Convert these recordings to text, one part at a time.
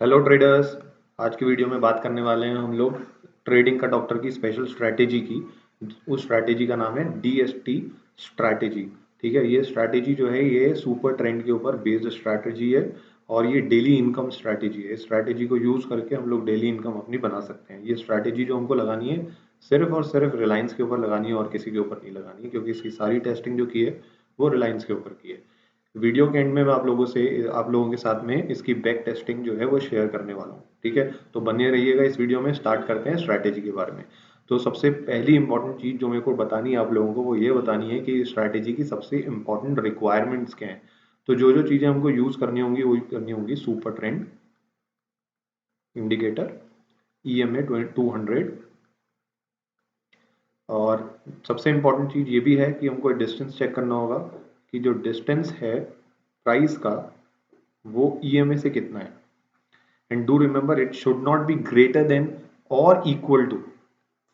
Hello traders. आज की video में बात करने वाले हैं हम लोग ट्रेडिंग का डॉक्टर की स्पेशल स्ट्रैटेजी की। उस स्ट्रैटेजी का नाम है DST स्ट्रैटेजी। ठीक है, ये स्ट्रैटेजी जो है ये सुपर ट्रेंड के ऊपर बेस्ड स्ट्रैटेजी है और ये डेली इनकम स्ट्रैटेजी है। इस स्ट्रैटेजी को यूज करके हम लोग डेली इनकम अपनी बना सकते हैं। ये स्ट्रैटेजी जो हमको लगानी है सिर्फ और सिर्फ रिलायंस के ऊपर लगानी है और किसी के ऊपर नहीं लगानी है, क्योंकि इसकी सारी टेस्टिंग जो की है वो रिलायंस के ऊपर की है। वीडियो के एंड में मैं आप लोगों के साथ में इसकी बैक टेस्टिंग जो है वो शेयर करने वाला हूँ। ठीक है, तो बने रहिएगा इस वीडियो में। स्टार्ट करते हैं स्ट्रैटेजी के बारे में। तो सबसे पहली इंपॉर्टेंट चीज जो मेरे को बतानी है आप लोगों को वो ये बतानी है कि स्ट्रैटेजी की सबसे इंपॉर्टेंट रिक्वायरमेंट्स क्या हैं। तो जो जो चीजें हमको यूज करनी होंगी वही करनी होंगी। सुपर ट्रेंड इंडिकेटर, EMA 200, और सबसे इंपॉर्टेंट चीज ये भी है कि हमको डिस्टेंस चेक करना होगा कि जो डिस्टेंस है प्राइस का वो EMA से कितना है। And do remember it should not be greater than और इक्वल टू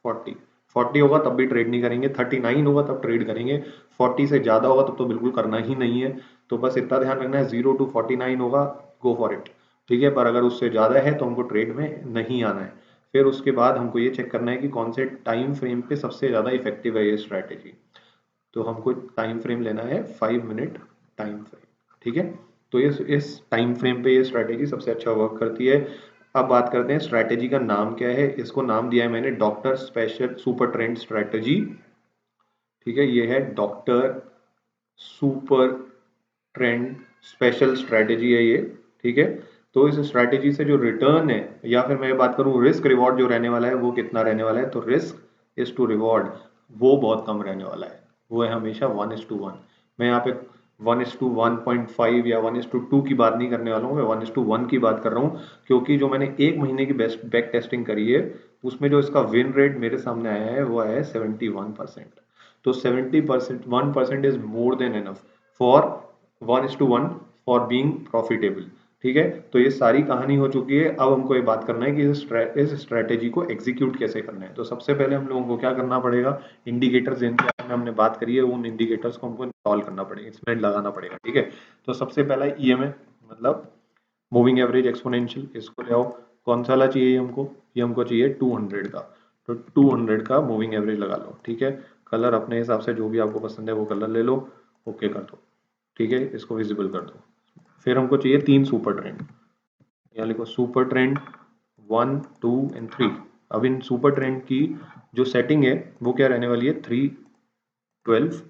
40। 40 होगा तब भी ट्रेड नहीं करेंगे, 39 होगा तब ट्रेड करेंगे, 40 से ज्यादा होगा तब तो बिल्कुल करना ही नहीं है। तो बस इतना ध्यान रखना है, 0 to 49 होगा, गो फॉर इट। ठीक है, पर अगर उससे ज्यादा है तो हमको ट्रेड में नहीं आना है। फिर उसके बाद हमको ये चेक करना है कि कौन से टाइम फ्रेम पे सबसे ज्यादा इफेक्टिव है ये स्ट्रैटेजी। तो हमको टाइम फ्रेम लेना है 5 मिनट टाइम फ्रेम। ठीक है, तो इस टाइम फ्रेम पे ये स्ट्रैटेजी सबसे अच्छा वर्क करती है। अब बात करते हैं स्ट्रैटेजी का नाम क्या है। इसको नाम दिया है मैंने doctor special super trend strategy. ठीक है, ये है doctor super trend special strategy है ये। ठीक है, तो इस स्ट्रैटेजी से जो रिटर्न है या फिर मैं बात करूं रिस्क रिवॉर्ड जो रहने वाला है वो कितना रहने वाला है, तो रिस्क इज टू रिवॉर्ड वो बहुत कम रहने वाला है। वो है हमेशा 1:1। मैं यहाँ पे 1:1.5 या 1:2 की बात नहीं करने वाला हूँ, मैं 1:1 की बात कर रहा हूँ, क्योंकि जो मैंने एक महीने की बेस्ट बैक टेस्टिंग करी है उसमें जो इसका विन रेट मेरे सामने आया है वो आया है 71%। तो 70%, 1% is more than enough for 1:1 for being profitable. ठीक है, तो ये सारी कहानी हो चुकी है। अब हमको ये बात करना है कि इस स्ट्रेटेजी को एग्जीक्यूट कैसे करना है। तो सबसे पहले हम लोगों को क्या करना पड़ेगा, इंडिकेटर्स जिनके बारे में हमने बात करी है उन इंडिकेटर्स को हमको इंस्टॉल करना पड़ेगा, इसमें लगाना पड़ेगा। ठीक है, तो सबसे पहला EMA मतलब मूविंग एवरेज एक्सपोनेंशियल, इसको ले आओ। कौन सा वाला चाहिए हमको, ये हमको चाहिए 200 का। तो 200 का मूविंग एवरेज लगा लो। ठीक है, कलर अपने हिसाब से जो भी आपको पसंद है वो कलर ले लो, ओके कर दो। ठीक है, इसको विजिबल कर दो। फिर हमको चाहिए 3 सुपर ट्रेंड, यहाँ लिखो सुपर ट्रेंड 1, 2 एंड 3। अब इन सुपर ट्रेंड की जो सेटिंग है वो क्या रहने वाली है, 3, 12।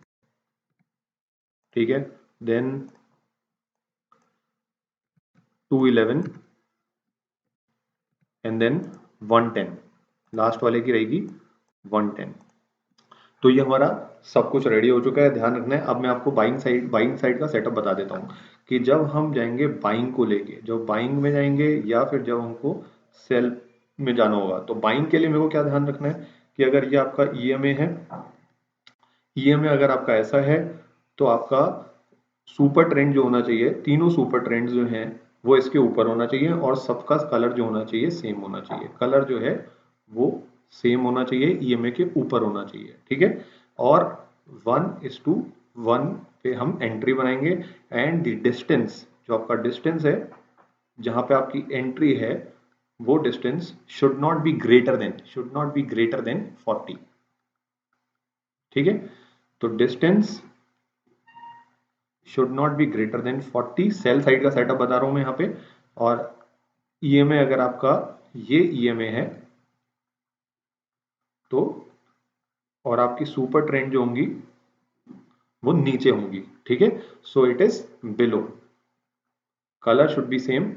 ठीक है, देन 2, 11 एंड देन 110। लास्ट वाले की रहेगी 110। तो ये हमारा सब कुछ रेडी हो चुका है, ध्यान रखना है। अब मैं आपको बाइंग साइड का सेटअप बता देता हूँ कि जब हम जाएंगे बाइंग को लेके, जब बाइंग में जाएंगे या फिर जब हमको सेल में जाना होगा, तो बाइंग के लिए मेरे को क्या ध्यान रखना है कि अगर ये आपका EMA है, EMA अगर आपका ऐसा है तो आपका सुपर ट्रेंड जो होना चाहिए, तीनों सुपर ट्रेंड जो हैं वो इसके ऊपर होना चाहिए और सबका कलर जो होना चाहिए सेम होना चाहिए। कलर जो है वो सेम होना चाहिए, EMA के ऊपर होना चाहिए। ठीक है, और 1:1 पे हम एंट्री बनाएंगे। एंड द डिस्टेंस, जो आपका डिस्टेंस है जहां पे आपकी एंट्री है, वो distance should not be greater than 40। ठीक है, तो distance should not be greater than 40। Sell side का सेटअप बता रहा हूं मैं यहाँ पे। और EMA अगर आपका ये EMA है तो, और आपकी सुपर ट्रेंड जो होंगी वो नीचे होंगी। ठीक है, so it is below, colour should be same.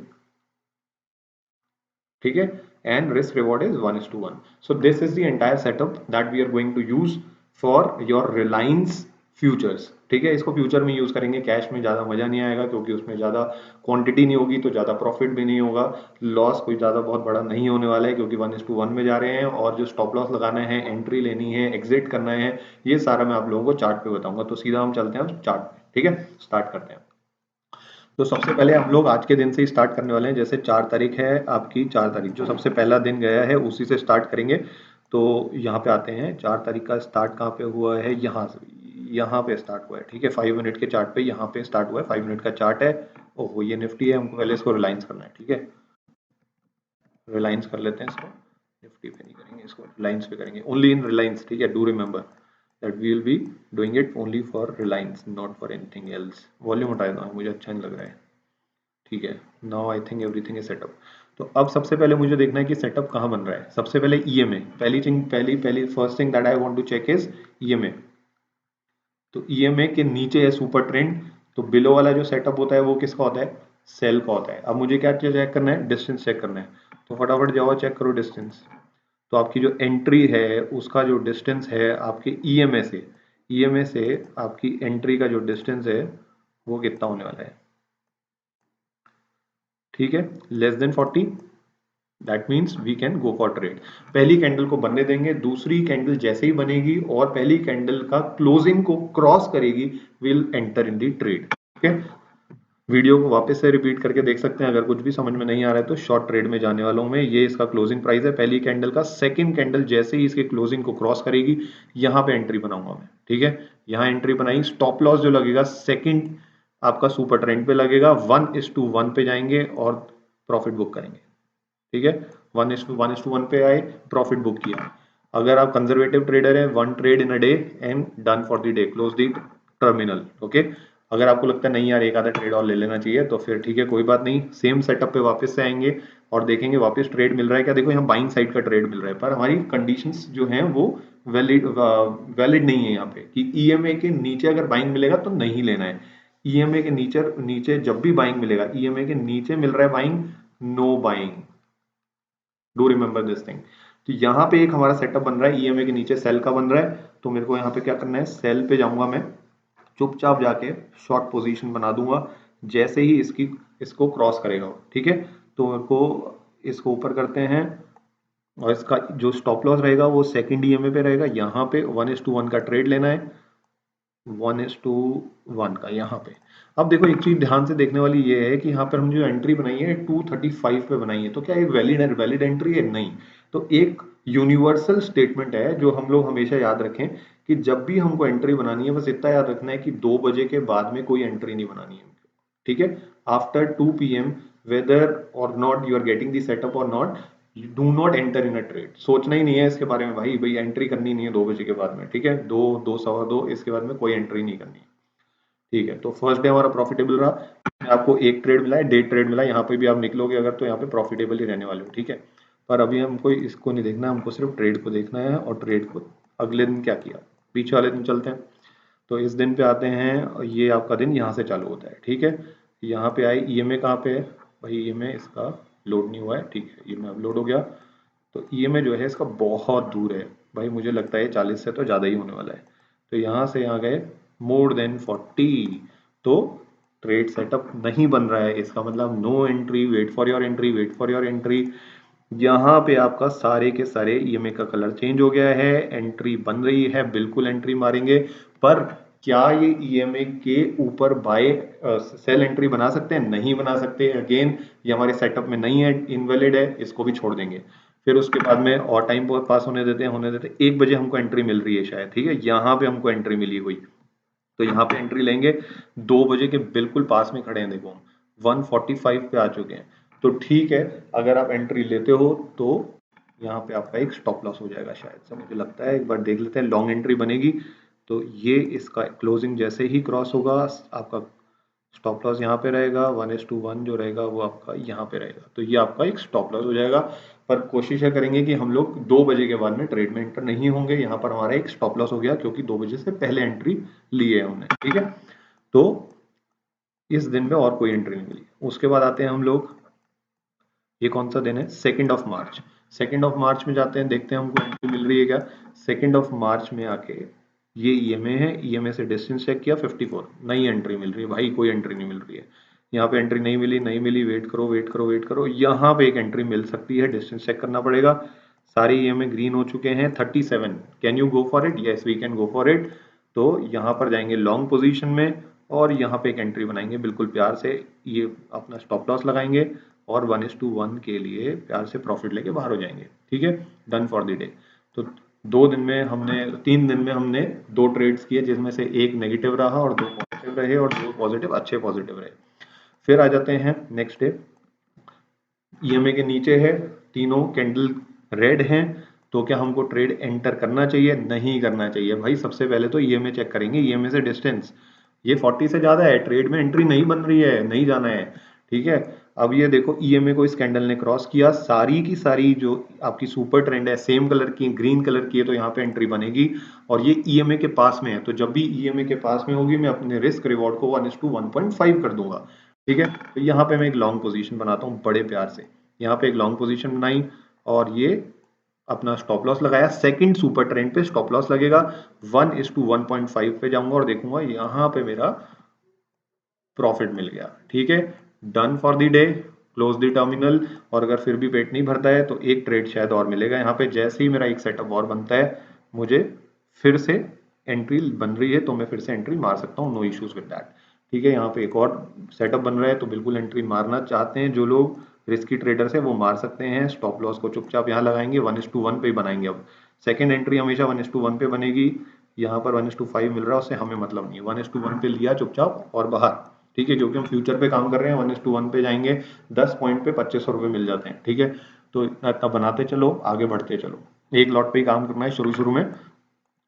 ठीक है, and risk reward is 1:1। So this is the entire setup that we are going to use for your Reliance futures. ठीक है, इसको फ्यूचर में यूज करेंगे, कैश में ज्यादा मजा नहीं आएगा क्योंकि उसमें ज्यादा क्वांटिटी नहीं होगी तो ज्यादा प्रॉफिट भी नहीं होगा। लॉस कोई ज्यादा बहुत बड़ा नहीं होने वाला है क्योंकि 1:1 में जा रहे हैं। और जो स्टॉप लॉस लगाना है, एंट्री लेनी है, एग्जिट करना है, ये सारा मैं आप लोगों को चार्ट पे बताऊंगा। तो सीधा हम चलते हैं चार्ट पे। ठीक है, स्टार्ट करते हैं। तो सबसे पहले हम लोग आज के दिन से ही स्टार्ट करने वाले हैं। जैसे 4 तारीख है आपकी, 4 तारीख जो सबसे पहला दिन गया है उसी से स्टार्ट करेंगे। तो यहाँ पे आते हैं, 4 तारीख का स्टार्ट कहाँ पे हुआ है, यहाँ पे स्टार्ट हुआ है। ठीक है, 5 मिनट के चार्ट पे यहाँ पे स्टार्ट हुआ है, 5 मिनट का चार्ट है। ओहो, ये निफ्टी है, हमको पहले इसको रिलायंस करना है। ठीक है, रिलायंस कर लेते हैं इसको, निफ्टी पे नहीं करेंगे इसको, रिलायंस पे करेंगे, ओनली इन रिलायंस, ठीक है। Do remember that we will be doing it only for Reliance, not for anything else. Volume हटा देता हूं, मुझे अच्छा नहीं लग रहा है, ठीक है। Now I think everything is setup. तो अब सबसे पहले मुझे देखना है कि सेटअप कहाँ बन रहा है। सबसे पहले ईएमए, पहली थिंग, पहली first thing that I want to check is EMA. तो ईएमए के नीचे है सुपर ट्रेंड, तो बिलो वाला जो सेटअप होता है वो किसका होता है, सेल का होता है। अब मुझे क्या चेक करना है, डिस्टेंस चेक करना है। तो फटाफट जाओ चेक करो डिस्टेंस। तो आपकी जो एंट्री है उसका जो डिस्टेंस है आपके ईएमए से आपकी एंट्री का जो डिस्टेंस है वो कितना होने वाला है, ठीक है, less than 40। That means we can go for trade. पहली कैंडल को बनने देंगे, दूसरी कैंडल जैसे ही बनेगी और पहली कैंडल का क्लोजिंग को क्रॉस करेगी, will enter in the trade, ठीक है। वीडियो को वापस से रिपीट करके देख सकते हैं, अगर कुछ भी समझ में नहीं आ रहा है तो शॉर्ट ट्रेड में जाने वालों में। ये इसका क्लोजिंग प्राइस है पहली कैंडल का। सेकंड कैंडल जैसे ही इसके क्लोजिंग को क्रॉस करेगी, यहाँ पे एंट्री बनाऊंगा मैं, ठीक है। यहाँ एंट्री बनाई, स्टॉप लॉस जो लगेगा सेकंड आपका सुपर ट्रेंड पे लगेगा, 1:1 पे जाएंगे और प्रॉफिट बुक करेंगे, ठीक है। 1:1 पे आए, प्रॉफिट बुक किया। अगर आप कंजर्वेटिव ट्रेडर हैं, 1 trade in a day and done for the day, close the terminal, okay. अगर आपको लगता है नहीं यार एक आधा ट्रेड और ले लेना चाहिए, तो फिर ठीक है, कोई बात नहीं, सेम सेटअप पे वापस से आएंगे और देखेंगे वापस ट्रेड मिल रहा है क्या। देखो यहाँ बाइंग साइड का ट्रेड मिल रहा है, पर हमारी कंडीशंस जो हैं वो वैलिड नहीं है यहाँ पे, कि ईएमए के नीचे अगर बाइंग मिलेगा तो नहीं लेना है। ईएमए के नीचे नीचे जब भी बाइंग मिलेगा, ईएमए के नीचे मिल रहा है buying, know buying, do remember this thing. तो यहाँ पे एक हमारा सेटअप बन रहा है, ईएमए के नीचे सेल का बन रहा है, तो मेरे को यहाँ पे क्या करना है, सेल पे जाऊंगा मैं, चुपचाप जाके शॉर्ट पोजीशन बना दूंगा जैसे ही इसको क्रॉस करेगा, ठीक है। तो मेरे को इसको ऊपर करते हैं, और इसका जो स्टॉप लॉस रहेगा वो सेकंड ईएमए पे रहेगा, यहाँ पे 1:1 का ट्रेड लेना है, 1:1 का यहाँ पे। अब देखो एक चीज ध्यान से देखने वाली ये है कि यहाँ पर हम जो एंट्री बनाई है 235 पे बनाई है, तो क्या ये वैलिड एंट्री है, नहीं। तो एक यूनिवर्सल स्टेटमेंट है जो हम लोग हमेशा याद रखें, कि जब भी हमको एंट्री बनानी है बस इतना याद रखना है कि 2 बजे के बाद में कोई एंट्री नहीं बनानी है, ठीक है। After 2 PM whether or not you are getting the setup or not, do not enter in a trade. सोचना ही नहीं है इसके बारे में, भाई भाई एंट्री करनी नहीं है 2 बजे के बाद में, ठीक है। 2, 2, 2:15 इसके बाद में कोई एंट्री नहीं करनी है, ठीक है। तो फर्स्ट डे हमारा प्रॉफिटेबल रहा, आपको एक ट्रेड मिला है, डे ट्रेड मिला, यहाँ पे भी आप निकलोगे अगर तो यहाँ पे प्रॉफिटेबल ही रहने वाले हो, ठीक है। पर अभी हमको इसको नहीं देखना, हमको सिर्फ ट्रेड को देखना है, और ट्रेड को अगले दिन क्या किया, पीछे वाले दिन चलते हैं। तो इस दिन पे आते हैं, ये आपका दिन यहाँ से चालू होता है, ठीक है। यहाँ पे आए, ईएमए कहाँ पे है भाई, ईएमए इसका लोड नहीं हुआ है, ठीक है, ईएमए अब लोड हो गया। तो ईएमए जो है इसका बहुत दूर है भाई, मुझे लगता है 40 से तो ज़्यादा ही होने वाला है। तो यहाँ से यहाँ गए मोर देन 40, तो ट्रेड सेटअप नहीं बन रहा है, इसका मतलब no entry, wait for your entry, wait for your entry. यहाँ पे आपका सारे के सारे ईएमए का कलर चेंज हो गया है, एंट्री बन रही है, बिल्कुल एंट्री मारेंगे। पर क्या ये ईएमए के ऊपर बाय सेल एंट्री बना सकते हैं, नहीं बना सकते, अगेन ये हमारे सेटअप में नहीं है, इनवैलिड है, इसको भी छोड़ देंगे। फिर उसके बाद में और टाइम पास होने देते 1 बजे हमको एंट्री मिल रही है शायद, ठीक है, यहाँ पे हमको एंट्री मिली हुई, तो यहाँ पे एंट्री लेंगे। 2 बजे के बिल्कुल पास में खड़े हैं, देखो हम 1:45 पे आ चुके हैं, तो ठीक है, अगर आप एंट्री लेते हो तो यहाँ पे आपका एक स्टॉप लॉस हो जाएगा शायद से, मुझे लगता है। एक बार देख लेते हैं, लॉन्ग एंट्री बनेगी तो ये इसका क्लोजिंग जैसे ही क्रॉस होगा, आपका स्टॉप लॉस यहाँ पे रहेगा, 1:1 जो रहेगा वो आपका यहाँ पे रहेगा, तो ये आपका एक स्टॉप लॉस हो जाएगा। पर कोशिश करेंगे कि हम लोग 2 बजे के बाद में ट्रेड में एंटर नहीं होंगे, यहाँ पर हमारा एक स्टॉप लॉस हो गया क्योंकि 2 बजे से पहले एंट्री ली है हमने, ठीक है। तो इस दिन में और कोई एंट्री नहीं मिली। उसके बाद आते हैं हम लोग, ये कौन सा दिन है, 2 मार्च। 2 मार्च में जाते हैं, देखते हैं हमको एंट्री मिल रही है क्या। 2 मार्च में आके ये ईएमए है, ईएमए से डिस्टेंस चेक किया 54, नई एंट्री मिल रही है भाई, कोई एंट्री नहीं मिल रही है। यहाँ पे एंट्री नहीं मिली, नहीं मिली, वेट करो वेट करो वेट करो, यहाँ पे एक एंट्री मिल सकती है, डिस्टेंस चेक करना पड़ेगा। सारे ईएमए ग्रीन हो चुके हैं, 37, can you go for it, yes we can go for it. तो यहाँ पर जाएंगे लॉन्ग पोजीशन में, और यहाँ पे एक एंट्री बनाएंगे बिल्कुल प्यार से, ये अपना स्टॉप लॉस लगाएंगे, और 1:1 के लिए प्यार से प्रॉफिट लेके बाहर हो जाएंगे, ठीक है, डन फॉर द डे। तो 3 दिन में हमने 2 ट्रेड्स किए, जिसमें से एक नेगेटिव रहा और 2 पॉजिटिव रहे, और 2 पॉजिटिव अच्छे पॉजिटिव रहे। फिर आ जाते हैं नेक्स्ट डे, ईएमए के नीचे है, तीनों कैंडल रेड हैं, तो क्या हमको ट्रेड एंटर करना चाहिए? नहीं करना चाहिए भाई। सबसे पहले तो ईएमए चेक करेंगे, ईएमए से डिस्टेंस ये 40 से ज्यादा है, ट्रेड में एंट्री नहीं बन रही है, नहीं जाना है, ठीक है। अब ये देखो ईएमए को इस कैंडल ने क्रॉस किया, सारी की सारी जो आपकी सुपर ट्रेंड है सेम कलर की, ग्रीन कलर की है, तो यहाँ पे एंट्री बनेगी और ये ईएमए के पास में है, तो जब भी ईएमए के पास में होगी मैं अपने रिस्क रिवॉर्ड को 1:1.5 कर दूंगा, ठीक है। तो यहाँ पे मैं एक लॉन्ग पोजीशन बनाता हूँ बड़े प्यार से, यहाँ पे एक लॉन्ग पोजीशन बनाई और ये अपना स्टॉप लॉस लगाया, सेकंड सुपर ट्रेंड पे स्टॉप लॉस लगेगा, 1:1.5 पे जाऊंगा और देखूंगा यहाँ पे मेरा प्रॉफिट मिल गया, ठीक है। Done for the day, close the terminal. और अगर फिर भी पेट नहीं भरता है तो एक ट्रेड शायद और मिलेगा यहाँ पे, जैसे ही मेरा एक सेटअप और बनता है मुझे फिर से एंट्री बन रही है तो मैं फिर से एंट्री मार सकता हूँ, नो इश्यूज विद दैट, ठीक है। यहाँ पे एक और सेटअप बन रहा है तो बिल्कुल एंट्री मारना चाहते हैं जो लोग रिस्की ट्रेडर्स है वो मार सकते हैं, स्टॉप लॉस को चुपचाप यहाँ लगाएंगे, 1:1 पे बनाएंगे। अब सेकंड एंट्री हमेशा 1:1 पे बनेगी, यहाँ पर 1:5 मिल रहा है उससे हमें मतलब नहीं है, 1:1 पे लिया चुपचाप और बाहर, ठीक है, क्योंकि हम फ्यूचर पे काम कर रहे हैं, 1:1 पे जाएंगे, 10 पॉइंट पे 2500 रुपये मिल जाते हैं, ठीक है। तो इतना इतना बनाते चलो, आगे बढ़ते चलो, एक लॉट पे ही काम करना है शुरू शुरू में,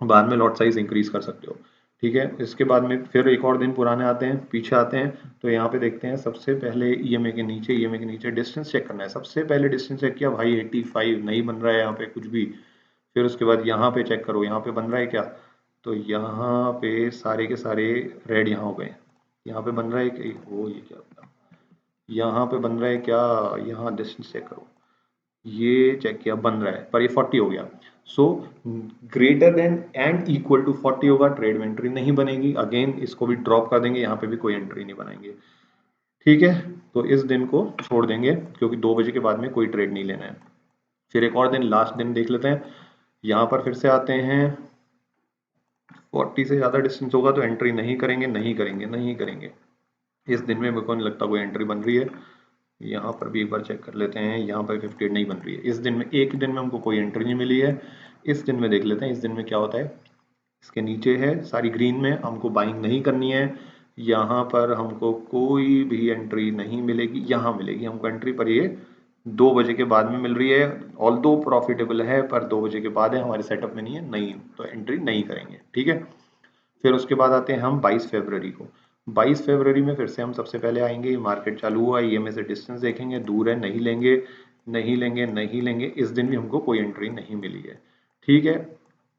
बाद में लॉट साइज इंक्रीज कर सकते हो, ठीक है। इसके बाद में फिर एक और दिन पुराने आते हैं, पीछे आते हैं, तो यहाँ पे देखते हैं सबसे पहले ईएमए के नीचे डिस्टेंस चेक करना है, सबसे पहले डिस्टेंस चेक किया भाई 85 नहीं बन रहा है यहाँ पे कुछ भी। फिर उसके बाद यहाँ पे चेक करो, यहाँ पे बन रहा है क्या, तो यहाँ पे सारे के सारे रेड यहाँ हो गए, यहाँ पे बन रहा है कि ओ ये क्या होता, यहाँ पे बन रहा है क्या, यहाँ डिस्टेंस चेक करो, ये चेक किया बन रहा है पर ये 40 हो गया, so greater than and equal to 40 होगा, ट्रेड में एंट्री नहीं बनेगी, अगेन इसको भी ड्रॉप कर देंगे, यहाँ पे भी कोई एंट्री नहीं बनाएंगे, ठीक है। तो इस दिन को छोड़ देंगे क्योंकि 2 बजे के बाद में कोई ट्रेड नहीं लेना है। फिर एक और दिन, लास्ट दिन देख लेते हैं, यहाँ पर फिर से आते हैं, 40 से ज्यादा डिस्टेंस होगा तो एंट्री नहीं करेंगे, नहीं करेंगे, नहीं करेंगे, इस दिन में मेरे को नहीं लगता कोई एंट्री बन रही है। यहाँ पर भी एक बार चेक कर लेते हैं, यहाँ पर 58 नहीं बन रही है, इस दिन में, एक दिन में हमको कोई एंट्री नहीं मिली है, इस दिन में देख लेते हैं इस दिन में क्या होता है। इसके नीचे है सारी ग्रीन में, हमको बाइंग नहीं करनी है, यहाँ पर हमको कोई भी एंट्री नहीं मिलेगी, यहाँ मिलेगी हमको एंट्री, पर ये 2 बजे के बाद में मिल रही है, ऑल दो प्रॉफिटेबल है पर 2 बजे के बाद है, हमारे सेटअप में नहीं है, नहीं तो एंट्री नहीं करेंगे, ठीक है। फिर उसके बाद आते हैं हम 22 फरवरी को, 22 फरवरी में फिर से हम सबसे पहले आएंगे, मार्केट चालू हुआ, ईएमए से डिस्टेंस देखेंगे, दूर है, नहीं लेंगे, नहीं लेंगे, नहीं लेंगे, इस दिन भी हमको कोई एंट्री नहीं मिली है, ठीक है।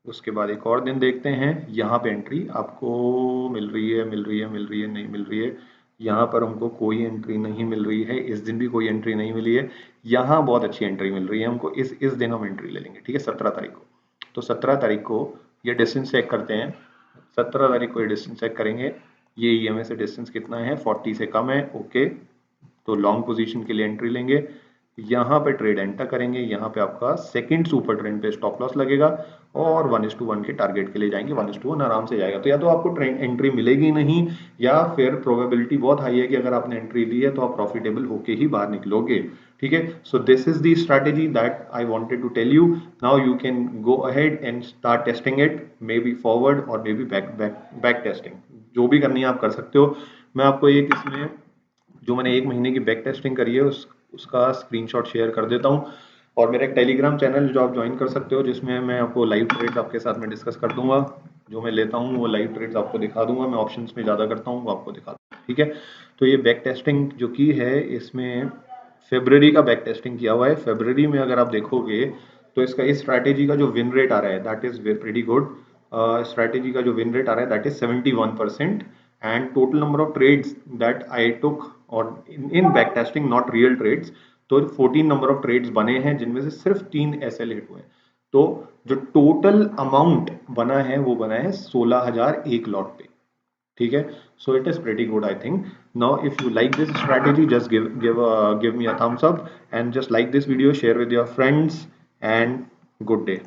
उसके बाद एक और दिन देखते हैं, यहाँ पे एंट्री आपको मिल रही है, मिल रही है, मिल रही है, नहीं मिल रही है, यहाँ पर हमको कोई एंट्री नहीं मिल रही है, इस दिन भी कोई एंट्री नहीं मिली है, यहाँ बहुत अच्छी एंट्री मिल रही है हमको, इस दिन हम एंट्री ले लेंगे, ठीक है, 17 तारीख को। तो 17 तारीख को ये डिस्टेंस चेक करते हैं, 17 तारीख को ये डिस्टेंस चेक करेंगे, ये ईएमए से डिस्टेंस कितना है, 40 से कम है, ओके, तो लॉन्ग पोजीशन के लिए एंट्री लेंगे, यहाँ पे ट्रेड एंटर करेंगे, यहाँ पे आपका सेकंड सुपर ट्रेंड पे स्टॉप लॉस लगेगा और 1:1 के टारगेट के लिए जाएंगे, 1:1 आराम से जाएगा, तो या तो आपको ट्रेंड एंट्री मिलेगी नहीं, या फिर प्रोबेबिलिटी बहुत हाई है कि अगर आपने एंट्री ली है तो आप प्रॉफिटेबल होके ही बाहर निकलोगे, ठीक है। So this is the strategy that I wanted to tell you, now you can go ahead and start testing it, may be forward और मे बी बैक टेस्टिंग, जो भी करनी है आप कर सकते हो। मैं आपको एक इसमें जो मैंने 1 महीने की बैक टेस्टिंग करी है उसका स्क्रीनशॉट शेयर कर देता हूँ, और मेरा एक टेलीग्राम चैनल जो आप ज्वाइन कर सकते हो, जिसमें मैं आपको लाइव ट्रेड्स आपके साथ में डिस्कस कर दूंगा, जो मैं लेता हूँ वो लाइव ट्रेड्स आपको दिखा दूंगा, मैं ऑप्शंस में ज़्यादा करता हूँ वो आपको दिखा दूंगा, ठीक है। तो ये बैक टेस्टिंग जो की है, इसमें फेब्रवरी का बैक टेस्टिंग किया हुआ है, फेब्रवरी में अगर आप देखोगे तो इसका इस स्ट्रैटेजी का जो विन रेट आ रहा है that is pretty good, strategy का जो विन रेट आ रहा है that is 71%, and total number of trades that I took or in back testing not real trades, तो 14 नंबर ऑफ ट्रेड्स बने हैं जिनमें से सिर्फ 3 एसएल हिट हुए हैं, तो जो टोटल अमाउंट बना है वो बना है 16,000 एक लॉट पे, ठीक है। So it is pretty good I think. Now if you like this strategy just give me a thumbs up and just like this video, share with your friends and good day।